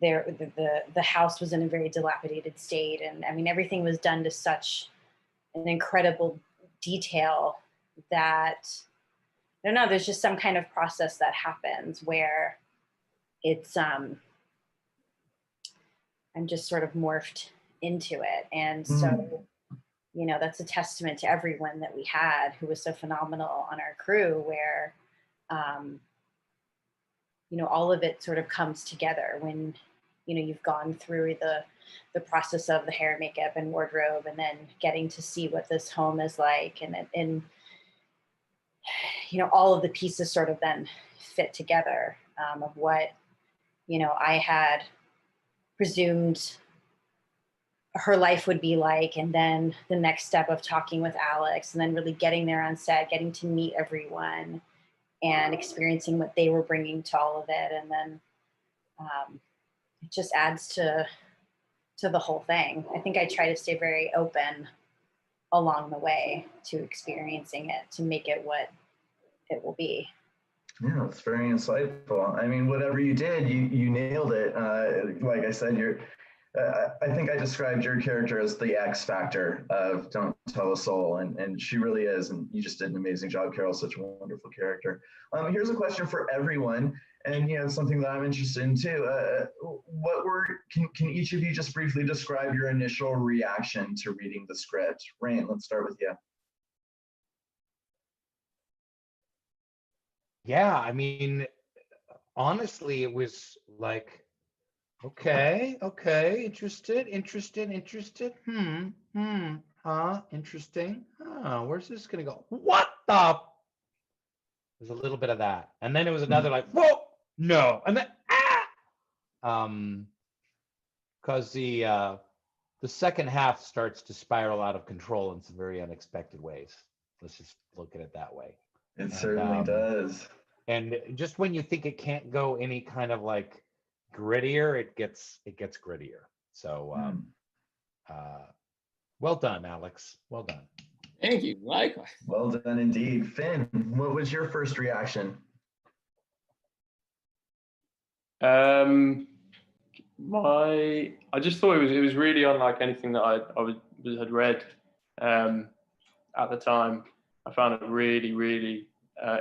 the house was in a very dilapidated state, and I mean everything was done to such an incredible detail that I don't know. There's just some kind of process that happens where it's I'm just sort of morphed into it, and so. You know, that's a testament to everyone that we had who was so phenomenal on our crew, where, you know, all of it sort of comes together when, you know, you've gone through the process of the hair, makeup, and wardrobe, and then getting to see what this home is like. And you know, all of the pieces sort of then fit together of what, you know, I had presumed her life would be like, and then the next step of talking with Alex, and then really getting there on set, getting to meet everyone and experiencing what they were bringing to all of it. And then it just adds to the whole thing. I think I try to stay very open along the way to experiencing it to make it what it will be. Yeah, it's very insightful. I mean, whatever you did, you nailed it. Like I said, I think I described your character as the X factor of Don't Tell a Soul, and she really is, and you just did an amazing job, Carol. Such a wonderful character. Here's a question for everyone, and you know, something that I'm interested in too. Can each of you just briefly describe your initial reaction to reading the script? Rainn, let's start with you. Yeah, I mean, honestly, it was like, okay, interested, interesting. Where's this gonna go? What the? There's a little bit of that, and then it was another like, whoa, no, and then because the second half starts to spiral out of control in some very unexpected ways. Let's just look at it that way. It certainly does. And just when you think it can't go any kind of like grittier, it gets grittier. So well done, Alex. Well done. Thank you. Likewise. Well done indeed. Finn, what was your first reaction? I just thought it was really unlike anything that had read at the time. I found it really, really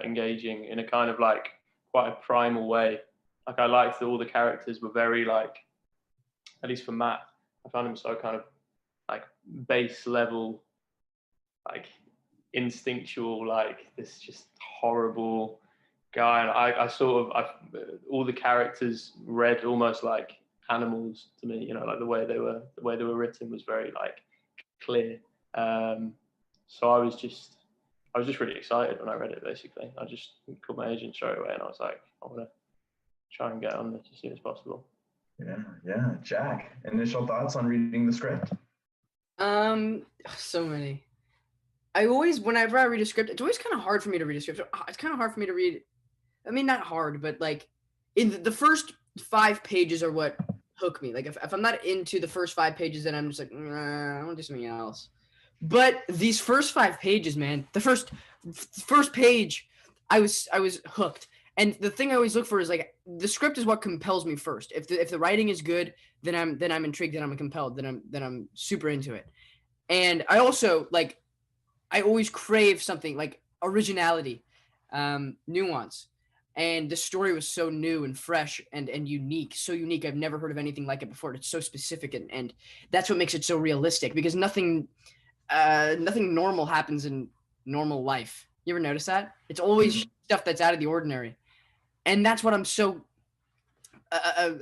engaging in a kind of like quite a primal way. Like I liked that all the characters were very like, at least for Matt, I found him so kind of like base level, like instinctual, like this just horrible guy. And all the characters read almost like animals to me, you know, like the way they were written was very like clear. So I was just really excited when I read it. Basically, I just called my agent straight away, and I was like, I want to try and get on this as soon as possible. Yeah. Jack, initial thoughts on reading the script? So many. Whenever I read a script, it's always kind of hard for me to read a script. It's kind of hard for me to read. I mean, not hard, but like in the first 5 pages are what hook me. Like if I'm not into the first 5 pages, then I'm just like, I want to do something else. But these first 5 pages, man, the first page, I was hooked. And the thing I always look for is like the script is what compels me first. If the writing is good, then I'm intrigued, then I'm compelled, then I'm super into it. And I also like, I always crave something like originality, nuance. And the story was so new and fresh and unique, so unique. I've never heard of anything like it before. It's so specific, and that's what makes it so realistic, because nothing normal happens in normal life. You ever notice that? It's always stuff that's out of the ordinary. And that's what I'm so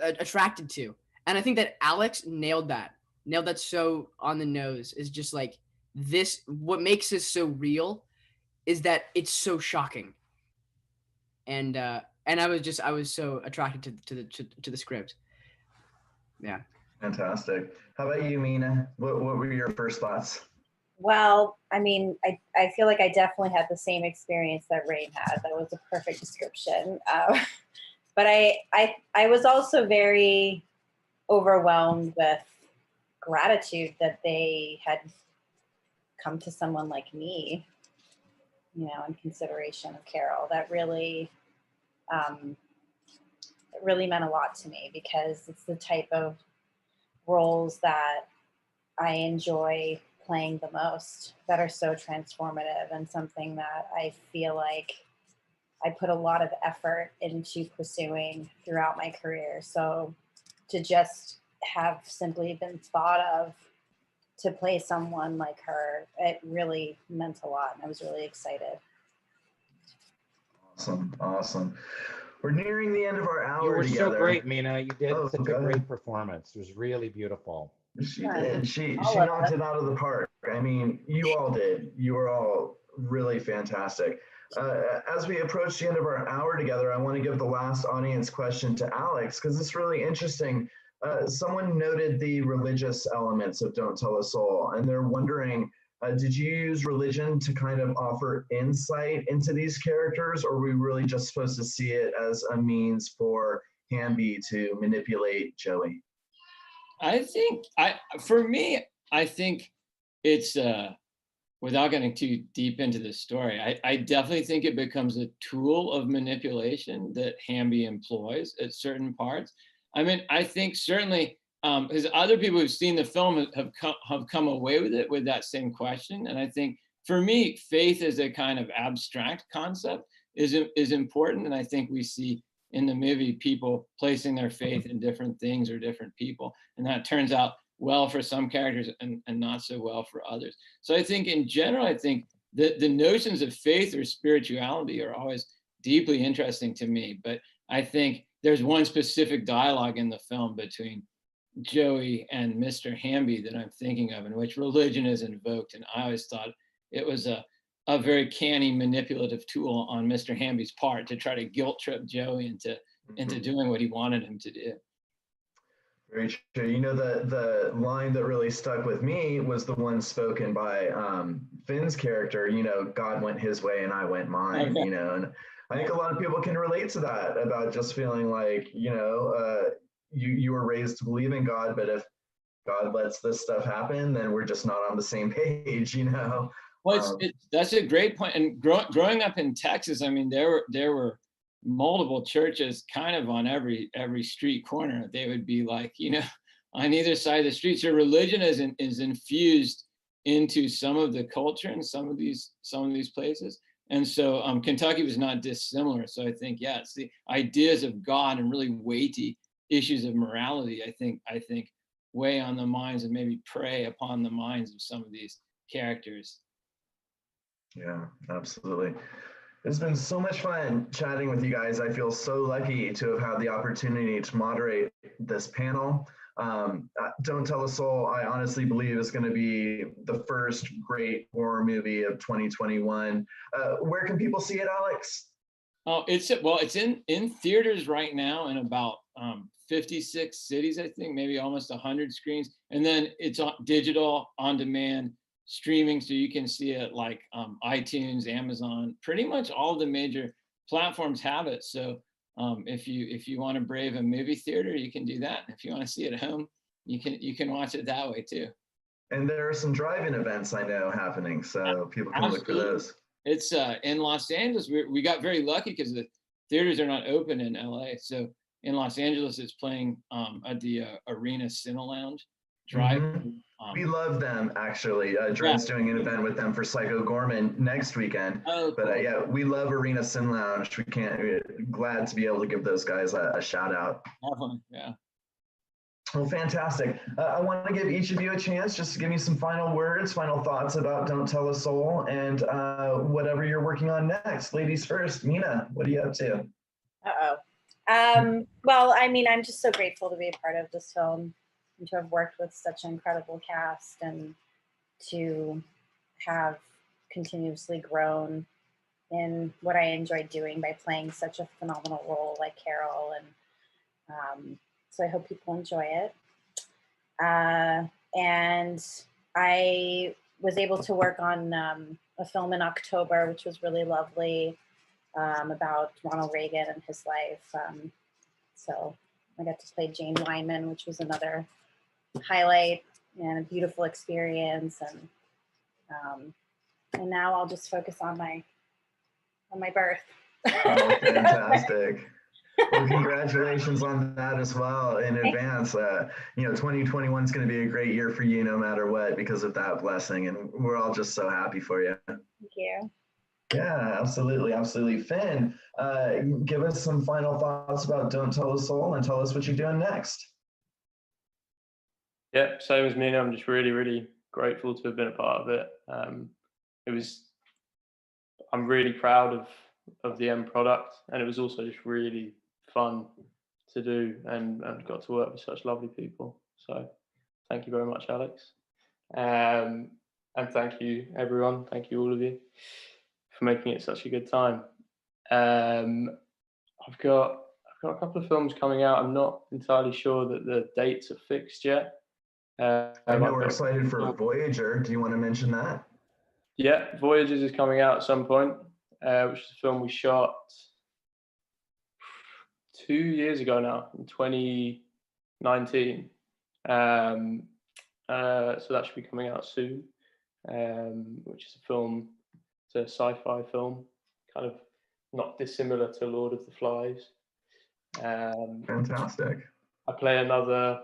attracted to. And I think that Alex nailed that so on the nose. Is just like this, what makes this so real is that it's so shocking. And I was so attracted to the script. Yeah. Fantastic. How about you, Mina? What were your first thoughts? Well, I mean, I feel like I definitely had the same experience that Rainn had. That was a perfect description. But I was also very overwhelmed with gratitude that they had come to someone like me, you know, in consideration of Carol. That really, it really meant a lot to me, because it's the type of roles that I enjoy playing the most, that are so transformative, and something that I feel like I put a lot of effort into pursuing throughout my career. So to just have simply been thought of to play someone like her, it really meant a lot, and I was really excited. Awesome. We're nearing the end of our hour. You were together. so great, Mina. You did such a go great ahead. performance. It was really beautiful. She did. She knocked it out of the park. I mean, you all did. You were all really fantastic. As we approach the end of our hour together, I want to give the last audience question to Alex, because it's really interesting. Someone noted the religious elements of Don't Tell a Soul, and they're wondering, did you use religion to kind of offer insight into these characters, or were we really just supposed to see it as a means for Hamby to manipulate Joey? I think for me, I think it's without getting too deep into the story, I definitely think it becomes a tool of manipulation that Hamby employs at certain parts. I mean, I think certainly because other people who've seen the film have come away with it with that same question. And I think for me, faith as a kind of abstract concept is important. And I think we see in the movie people placing their faith in different things or different people. And that turns out well for some characters and not so well for others. So I think in general, I think that the notions of faith or spirituality are always deeply interesting to me. But I think there's one specific dialogue in the film between Joey and Mr. Hamby that I'm thinking of, in which religion is invoked. And I always thought it was a very canny manipulative tool on Mr. Hamby's part to try to guilt trip Joey into doing what he wanted him to do. Very true. You know, the line that really stuck with me was the one spoken by Finn's character, you know, God went his way and I went mine, you know, and I think a lot of people can relate to that, about just feeling like, you know, you were raised to believe in God, but if God lets this stuff happen, then we're just not on the same page, you know. Well, that's a great point. And growing up in Texas, I mean, there were multiple churches kind of on every street corner. They would be like, on either side of the street. So religion is infused into some of the culture in some of these places. And so Kentucky was not dissimilar. So I think, yeah, it's the ideas of God and really weighty issues of morality, I think weigh on the minds and maybe prey upon the minds of some of these characters. Yeah, absolutely. It's been so much fun chatting with you guys. I feel so lucky to have had the opportunity to moderate this panel. Don't Tell a Soul, I honestly believe, is going to be the first great horror movie of 2021. Where can people see it, Alex? Oh, it's in theaters right now in about 56 cities, I think, maybe almost 100 screens. And then it's on digital, on demand, streaming, so you can see it like iTunes, Amazon, pretty much all the major platforms have it. So if you want to brave a movie theater, you can do that. If you want to see it at home, you can watch it that way too. And there are some drive-in events I know happening, so people can look for those. It's in Los Angeles. We got very lucky because the theaters are not open in LA. So in Los Angeles, it's playing at the Arena Cine Lounge drive. Mm-hmm. We love them, actually. Dread's doing an event with them for Psycho Gorman next weekend. Oh, cool. But yeah, we love Arena Cine Lounge. We're glad to be able to give those guys a shout out. Definitely, yeah. Well, fantastic. I want to give each of you a chance just to give me some final words, final thoughts about Don't Tell a Soul, and whatever you're working on next. Ladies first. Mina, what are you up to? Well, I mean, I'm just so grateful to be a part of this film and to have worked with such an incredible cast and to have continuously grown in what I enjoyed doing by playing such a phenomenal role like Carol. And so I hope people enjoy it. And I was able to work on a film in October, which was really lovely, about Ronald Reagan and his life. So I got to play Jane Wyman, which was another highlight and a beautiful experience. And now I'll just focus on my birth. Oh, fantastic. Well, congratulations on that as well in advance. 2021 is going to be a great year for you no matter what because of that blessing. And we're all just so happy for you. Thank you. Yeah, absolutely. Absolutely. Finn, give us some final thoughts about Don't Tell a Soul and tell us what you're doing next. Yeah, same as me. I'm just really, really grateful to have been a part of it. I'm really proud of the end product, and it was also just really fun to do and got to work with such lovely people. So thank you very much, Alex. And thank you, everyone. Thank you, all of you, for making it such a good time. I've got a couple of films coming out. I'm not entirely sure that the dates are fixed yet. I know we're excited for Voyager. Do you want to mention that? Yeah, Voyagers is coming out at some point, which is a film we shot 2 years ago now, in 2019. So that should be coming out soon, which is a film, it's a sci-fi film, kind of not dissimilar to Lord of the Flies. Fantastic. I play another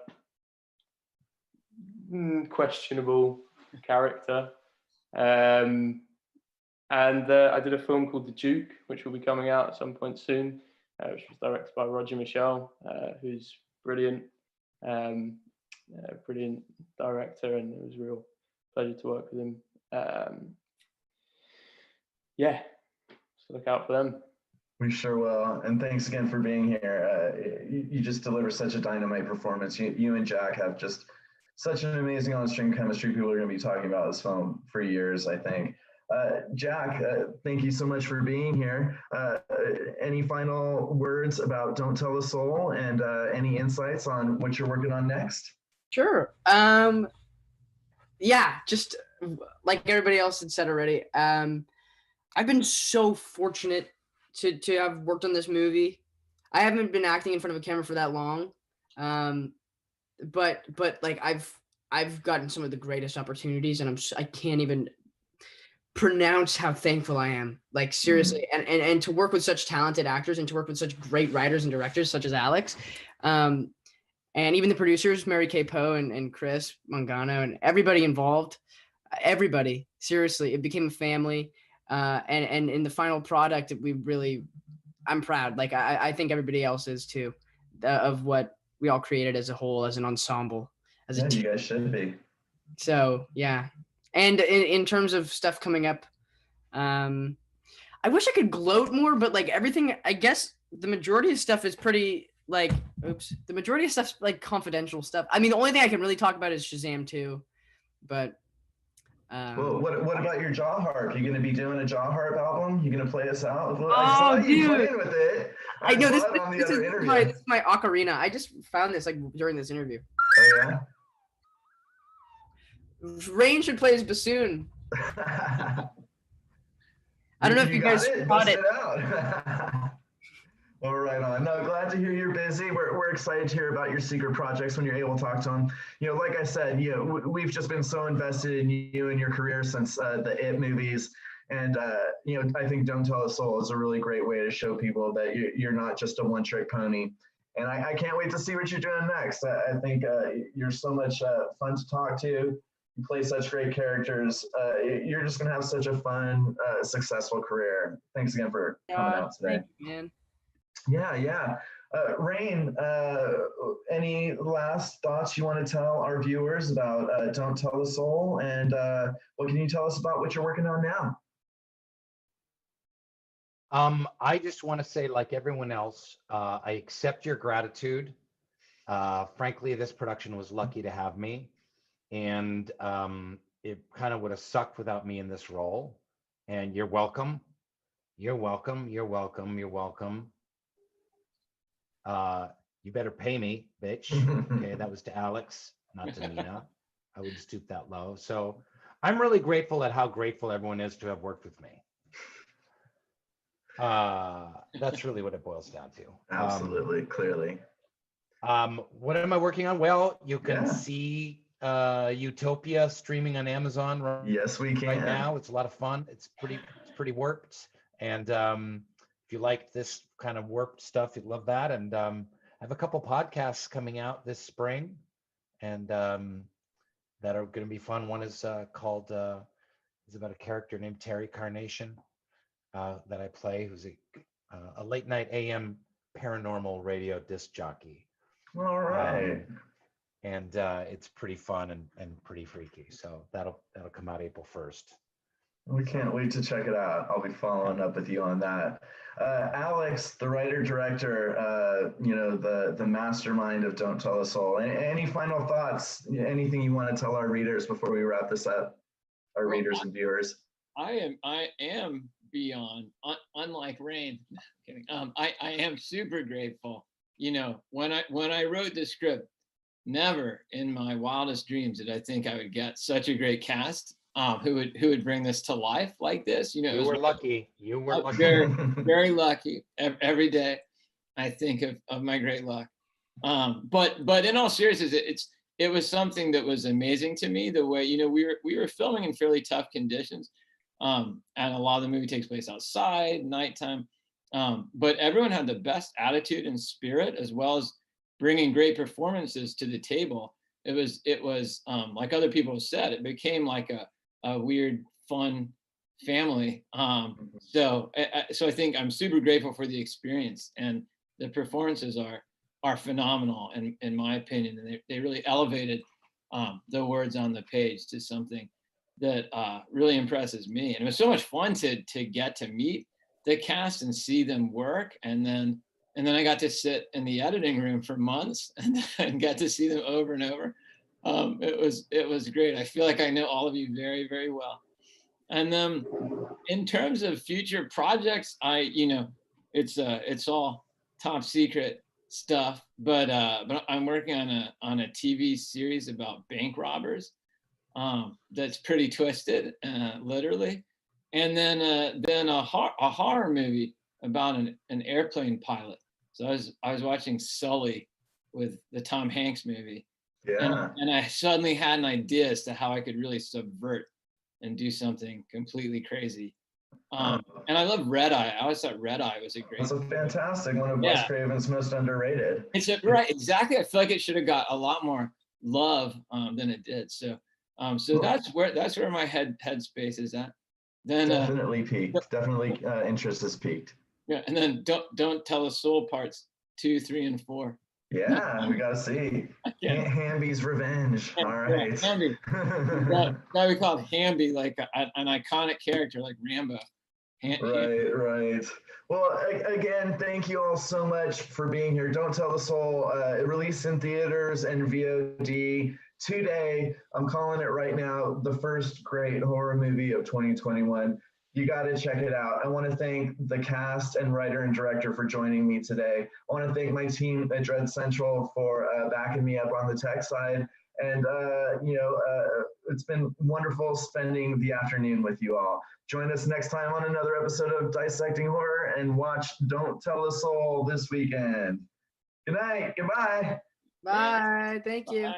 questionable character. And I did a film called The Duke, which will be coming out at some point soon, which was directed by Roger Michel, who's brilliant, brilliant director, and it was a real pleasure to work with him. Yeah, so look out for them. We sure will. And thanks again for being here. You just deliver such a dynamite performance. You and Jack have just such an amazing on-screen chemistry. People are going to be talking about this film for years, I think. Jack, thank you so much for being here. Any final words about Don't Tell a Soul and any insights on what you're working on next? Sure. Yeah, just like everybody else had said already, I've been so fortunate to have worked on this movie. I haven't been acting in front of a camera for that long. But like I've gotten some of the greatest opportunities, and I can't even pronounce how thankful I am. Like seriously, and to work with such talented actors and to work with such great writers and directors such as Alex, and even the producers, Mary Kay Poe and Chris Mangano and everybody involved. Everybody, seriously, it became a family. And in the final product, I'm proud. Like I think everybody else is too, of what we all created as a whole, as an ensemble, as a team. You guys should be. So yeah, and in terms of stuff coming up, I wish I could gloat more, but like everything, I guess the majority of stuff is pretty like, the majority of stuff's like confidential stuff. I mean, the only thing I can really talk about is Shazam 2, but. Well, what about your Jaw Harp? You gonna be doing a Jaw Harp album? You gonna play us out? Well, Oh, I saw you dude. playing with it. I know this Interview. is my ocarina. I just found this like during this interview. Oh yeah. Rainn should play his bassoon. I don't know if you guys caught it. Out. Well, right on. No, glad to hear you're busy. We're excited to hear about your secret projects when you're able to talk to them. You know, like I said, you know, we've just been so invested in you and your career since the It movies. And, you know, I think Don't Tell a Soul is a really great way to show people that you're not just a one-trick pony. And I can't wait to see what you're doing next. I think you're so much fun to talk to. You play such great characters. You're just going to have such a fun, successful career. Thanks again for coming out today. Thank you, man. Yeah. Rainn, any last thoughts you want to tell our viewers about Don't Tell the Soul? And what can you tell us about what you're working on now? I just want to say, like everyone else, I accept your gratitude. Frankly, this production was lucky to have me. And it kind of would have sucked without me in this role. And you're welcome. You're welcome. You're welcome. You're welcome. You better pay me, bitch. Okay, that was to Alex, not to Nina. I wouldn't stoop that low. So I'm really grateful at how grateful everyone is to have worked with me. That's really what it boils down to. Absolutely, clearly. What am I working on? Well, you can see Utopia streaming on Amazon yes, we can. Right now. It's a lot of fun. It's pretty warped. And if you like this kind of warped stuff, you'd love that. And I have a couple podcasts coming out this spring, and that are going to be fun. One is called is about a character named Terry Carnation that I play, who's a late night AM paranormal radio disc jockey. All right. And it's pretty fun and pretty freaky. So that'll come out April 1st. We can't wait to check it out. I'll be following up with you on that. Alex, the writer director, you know, the mastermind of Don't Tell a Soul. Any final thoughts? Anything you want to tell our readers before we wrap this up? Our readers and viewers. I am beyond, unlike Rainn. Kidding. I am super grateful. You know, when I wrote the script, never in my wildest dreams did I think I would get such a great cast. Who would bring this to life like this? You know, you were lucky. You were lucky. Very, very lucky. Every day, I think of my great luck. But in all seriousness, it was something that was amazing to me. The way, you know, we were filming in fairly tough conditions, and a lot of the movie takes place outside, nighttime. But everyone had the best attitude and spirit, as well as bringing great performances to the table. It was like other people have said, it became like a weird, fun family. So I think I'm super grateful for the experience, and the performances are phenomenal in my opinion. And they really elevated the words on the page to something that really impresses me. And it was so much fun to get to meet the cast and see them work. And then I got to sit in the editing room for months and get to see them over and over. It was great. I feel like I know all of you very, very well. And then in terms of future projects, it's all top secret stuff, but I'm working on a TV series about bank robbers. That's pretty twisted, literally. And then a horror movie about an airplane pilot. So I was watching Sully with the Tom Hanks movie. Yeah. And I suddenly had an idea as to how I could really subvert and do something completely crazy. And I love Red Eye. I always thought Red Eye was a great. That's a fantastic one of Wes Yeah. Craven's most underrated. It's right, exactly. I feel like it should have got a lot more love than it did. So, so that's where my headspace is at. Then Definitely peaked. Definitely interest is peaked. yeah, and then don't tell a soul parts 2, 3, and 4. Yeah, we gotta see. Yeah. Hamby's Revenge. All right. Yeah, Hamby. That we call Hamby, like an iconic character like Rambo. Right. Well, again, thank you all so much for being here. Don't Tell the Soul, released in theaters and VOD today. I'm calling it right now the first great horror movie of 2021. You got to check it out. I want to thank the cast and writer and director for joining me today. I want to thank my team at Dread Central for backing me up on the tech side. And, it's been wonderful spending the afternoon with you all. Join us next time on another episode of Dissecting Horror and watch Don't Tell a Soul this weekend. Good night. Goodbye. Bye. Thank you. Bye.